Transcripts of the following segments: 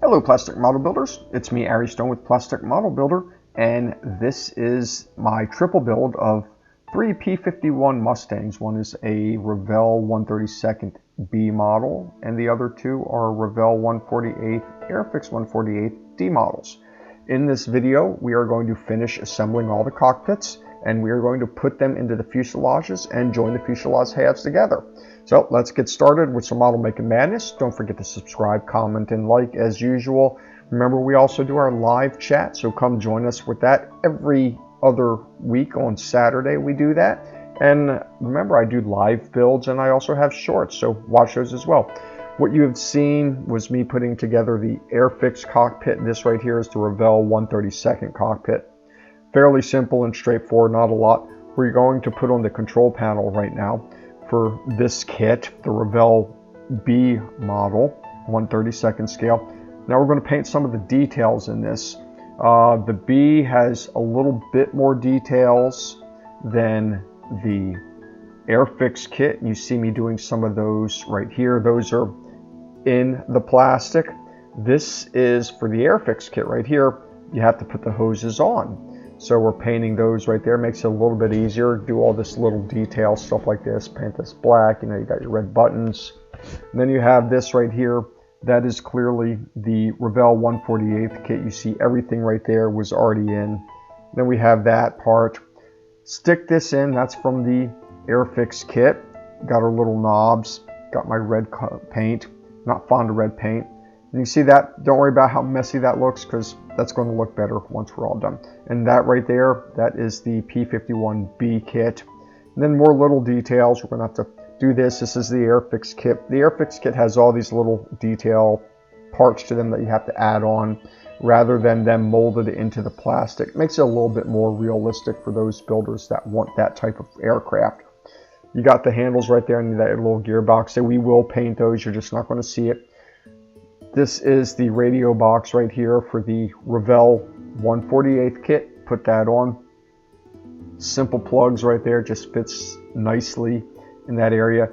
Hello plastic model builders, it's me Ari Stone with Plastic Model Builder, and this is my triple build of three P-51 Mustangs. One is a Revell 132nd B model and the other two are Revell 148 Airfix 148 D models. In this video we are going to finish assembling all the cockpits and we are going to put them into the fuselages and join the fuselage halves together. So let's get started with some model making madness. Don't forget to subscribe, comment, and like as usual. Remember, we also do our live chat, so come join us with that. Every other week on Saturday we do that. And remember, I do live builds and I also have shorts, so watch those as well. What you have seen was me putting together the Airfix cockpit. This right here is the Revell 132nd cockpit. Fairly simple and straightforward, not a lot. We're going to put on the control panel right now. For this kit, the Revell B model, 132nd scale. Now we're going to paint some of the details in this. The B has a little bit more details than the Airfix kit. You see me doing some of those right here. Those are in the plastic. This is for the Airfix kit right here. You have to put the hoses on. So we're painting those right there. Makes it a little bit easier. Do all this little detail stuff like this. Paint this black. You know, you got your red buttons. And then you have this right here. That is clearly the Revell 148 kit. You see everything right there was already in. Then we have that part. Stick this in. That's from the Airfix kit. Got our little knobs. Got my red paint. Not fond of red paint. And you see that. Don't worry about how messy that looks because that's going to look better once we're all done. And that right there, that is the P-51B kit. And then more little details. We're going to have to do this. This is the Airfix kit. The Airfix kit has all these little detail parts to them that you have to add on rather than them molded into the plastic. It makes it a little bit more realistic for those builders that want that type of aircraft. You got the handles right there and that little gearbox. So we will paint those. You're just not going to see it. This is the radio box right here for the Revell 148 kit. Put that on. Simple plugs right there. Just fits nicely in that area.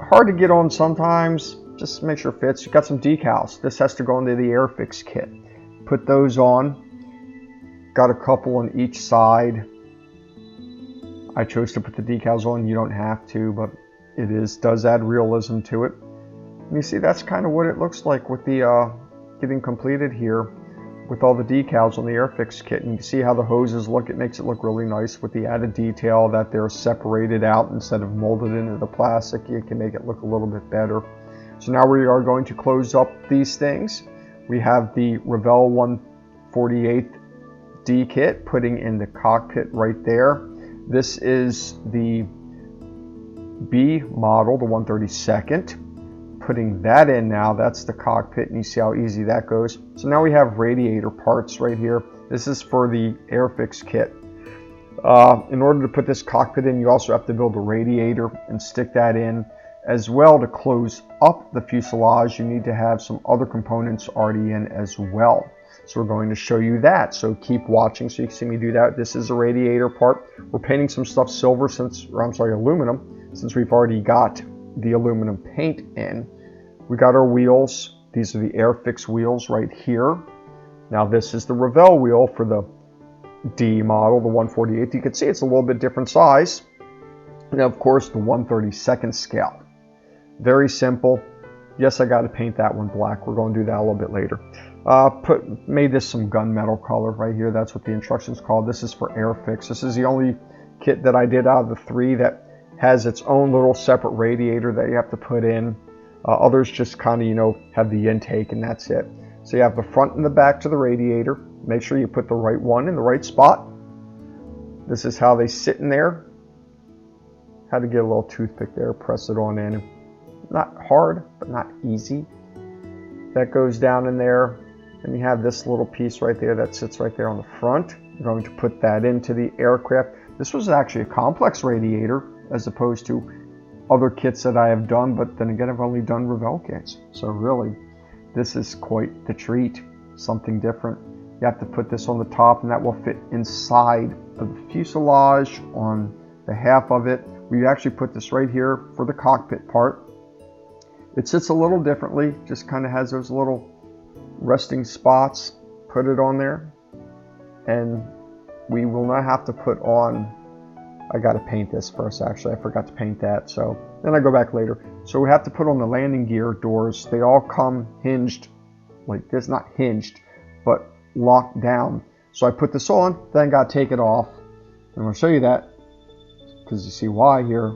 Hard to get on sometimes. Just make sure it fits. You've got some decals. This has to go into the Airfix kit. Put those on. Got a couple on each side. I chose to put the decals on. You don't have to, but it does add realism to it. You see, that's kind of what it looks like with the getting completed here with all the decals on the Airfix kit. And you can see how the hoses look. It makes it look really nice with the added detail that they're separated out instead of molded into the plastic. You can make it look a little bit better. So now we are going to close up these things. We have the Revell 148 D kit putting in the cockpit right there. This is the B model, the 132nd. Putting that in now, that's the cockpit, and you see how easy that goes. So now we have radiator parts right here. This is for the Airfix kit. In order to put this cockpit in, you also have to build a radiator and stick that in. As well, to close up the fuselage, you need to have some other components already in as well. So we're going to show you that. So keep watching so you can see me do that. This is a radiator part. We're painting some stuff silver aluminum, since we've already got the aluminum paint in. We got our wheels. These are the Airfix wheels right here. Now this is the Revell wheel for the D model, the 148. You can see it's a little bit different size. And of course the 132nd scale. Very simple. Yes, I got to paint that one black. We're going to do that a little bit later. Made this some gunmetal color right here. That's what the instructions called. This is for Airfix. This is the only kit that I did out of the three that has its own little separate radiator that you have to put in. Others just kind of, you know, have the intake and that's it. So you have the front and the back to the radiator. Make sure you put the right one in the right spot. This is how they sit in there. Had to get a little toothpick there, press it on in. Not hard, but not easy. That goes down in there. And you have this little piece right there that sits right there on the front. You're going to put that into the aircraft. This was actually a complex radiator as opposed to other kits that I have done, but then again, I've only done Revell kits. So really, this is quite the treat, something different. You have to put this on the top and that will fit inside of the fuselage on the half of it. We actually put this right here for the cockpit part. It sits a little differently, just kind of has those little resting spots. Put it on there, and we will not have to put on, I got to paint this first actually, I forgot to paint that, so then I go back later. So we have to put on the landing gear doors. They all come hinged like this, not hinged, but locked down. So I put this on, then got to take it off. And I'll show you that because you see why here.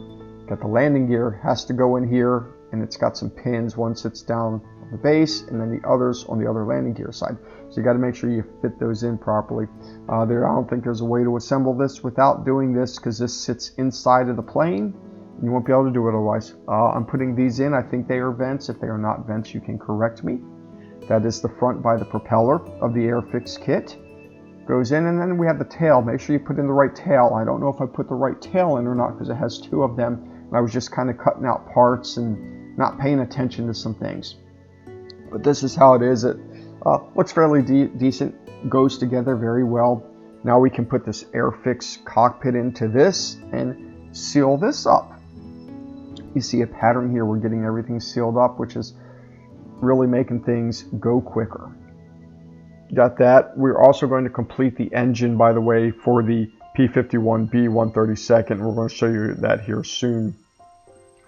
Got the landing gear, has to go in here, and it's got some pins. One sits down on the base, and then the others on the other landing gear side. So you got to make sure you fit those in properly. I don't think there's a way to assemble this without doing this, because this sits inside of the plane. You won't be able to do it otherwise. I'm putting these in. I think they are vents. If they are not vents, you can correct me. That is the front by the propeller of the Airfix kit. Goes in, and then we have the tail. Make sure you put in the right tail. I don't know if I put the right tail in or not, because it has two of them. And I was just kind of cutting out parts and not paying attention to some things. But this is how it is. It looks fairly decent. Goes together very well. Now we can put this Airfix cockpit into this and seal this up. You see a pattern here. We're getting everything sealed up, which is really making things go quicker. Got that. We're also going to complete the engine, by the way, for the P-51 B-132nd. We're going to show you that here soon,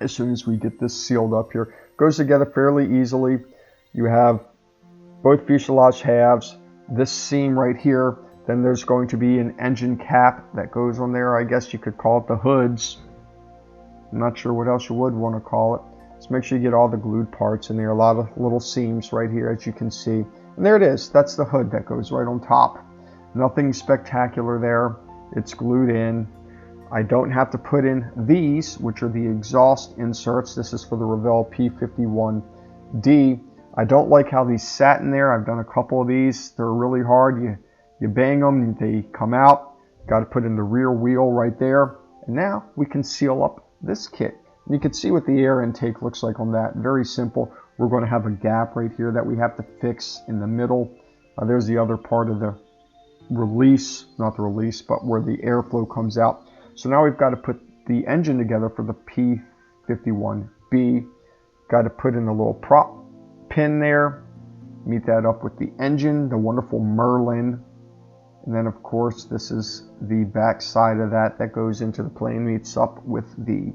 as soon as we get this sealed up here. Goes together fairly easily. You have both fuselage halves, this seam right here, then there's going to be an engine cap that goes on there. I guess you could call it the hoods. I'm not sure what else you would want to call it. Just make sure you get all the glued parts in there. A lot of little seams right here, as you can see. And there it is. That's the hood that goes right on top. Nothing spectacular there. It's glued in. I don't have to put in these, which are the exhaust inserts. This is for the Revell P-51D. I don't like how these sat in there. I've done a couple of these. They're really hard. You bang them, they come out. Got to put in the rear wheel right there. And now we can seal up this kit. And you can see what the air intake looks like on that. Very simple. We're going to have a gap right here that we have to fix in the middle. There's the other part of the release, not the release, but where the airflow comes out. So now we've got to put the engine together for the P-51B. Got to put in a little prop pin there. Meet that up with the engine, the wonderful Merlin. And then of course this is the back side of that goes into the plane, meets up with the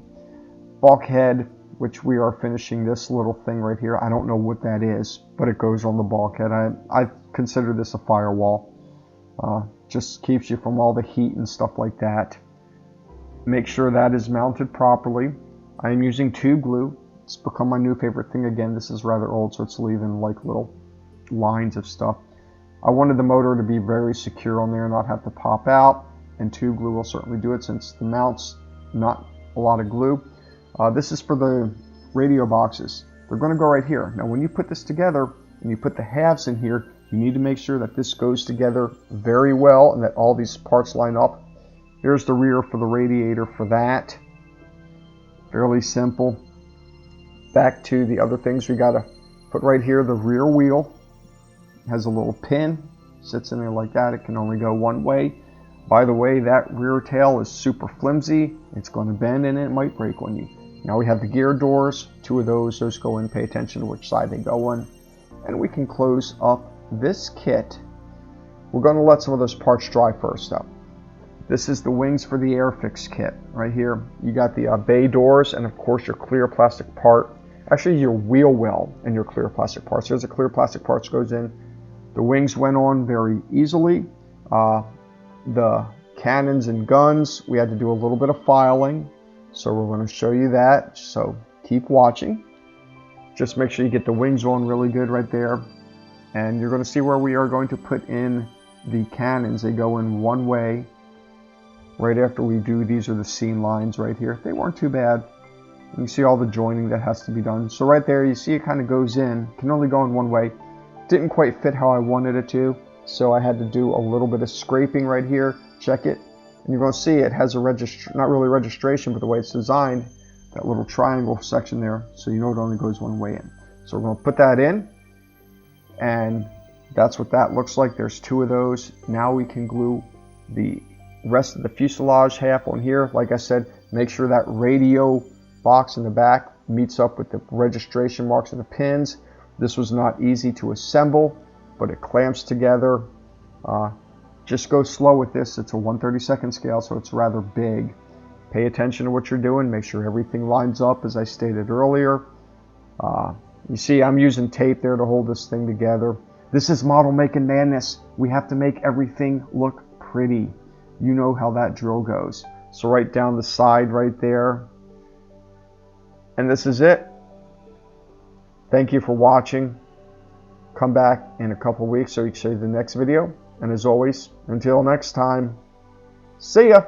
bulkhead, which we are finishing this little thing right here. I don't know what that is, but it goes on the bulkhead. I consider this a firewall. Just keeps you from all the heat and stuff like that. Make sure that is mounted properly. I am using tube glue. It's become my new favorite thing again. This is rather old, so it's leaving like little lines of stuff. I wanted the motor to be very secure on there, not have to pop out, and tube glue will certainly do it since the mount's not a lot of glue. This is for the radio boxes. They're going to go right here. Now when you put this together and you put the halves in here, you need to make sure that this goes together very well and that all these parts line up. Here's the rear for the radiator for that. Fairly simple. Back to the other things we got to put right here. The rear wheel has a little pin, sits in there like that. It can only go one way. By the way, that rear tail is super flimsy. It's going to bend and it might break on you. Now we have the gear doors, two of those go in. Pay attention to which side they go in. And we can close up this kit. We're going to let some of those parts dry first though. This is the wings for the Airfix kit right here. You got the bay doors and of course your clear plastic part. Actually your wheel well and your clear plastic parts. There's a clear plastic parts goes in. The wings went on very easily. The cannons and guns, we had to do a little bit of filing. So we're going to show you that. So keep watching. Just make sure you get the wings on really good right there. And you're going to see where we are going to put in the cannons. They go in one way. Right after we do, these are the seam lines right here. They weren't too bad. You can see all the joining that has to be done. So right there, you see it kind of goes in. Can only go in one way. Didn't quite fit how I wanted it to. So I had to do a little bit of scraping right here. Check it. And you're going to see it has a not really registration, but the way it's designed, that little triangle section there. So you know it only goes one way in. So we're going to put that in. And that's what that looks like. There's two of those. Now we can glue the rest of the fuselage half on here. Like I said, make sure that radio box in the back meets up with the registration marks of the pins. This was not easy to assemble, but it clamps together. Just go slow with this. It's a 1/32 scale, so it's rather big. Pay attention to what you're doing. Make sure everything lines up as I stated earlier. You see, I'm using tape there to hold this thing together. This is model making madness. We have to make everything look pretty. You know how that drill goes. So right down the side right there. And this is it. Thank you for watching. Come back in a couple weeks so you can see the next video. And as always, until next time, see ya!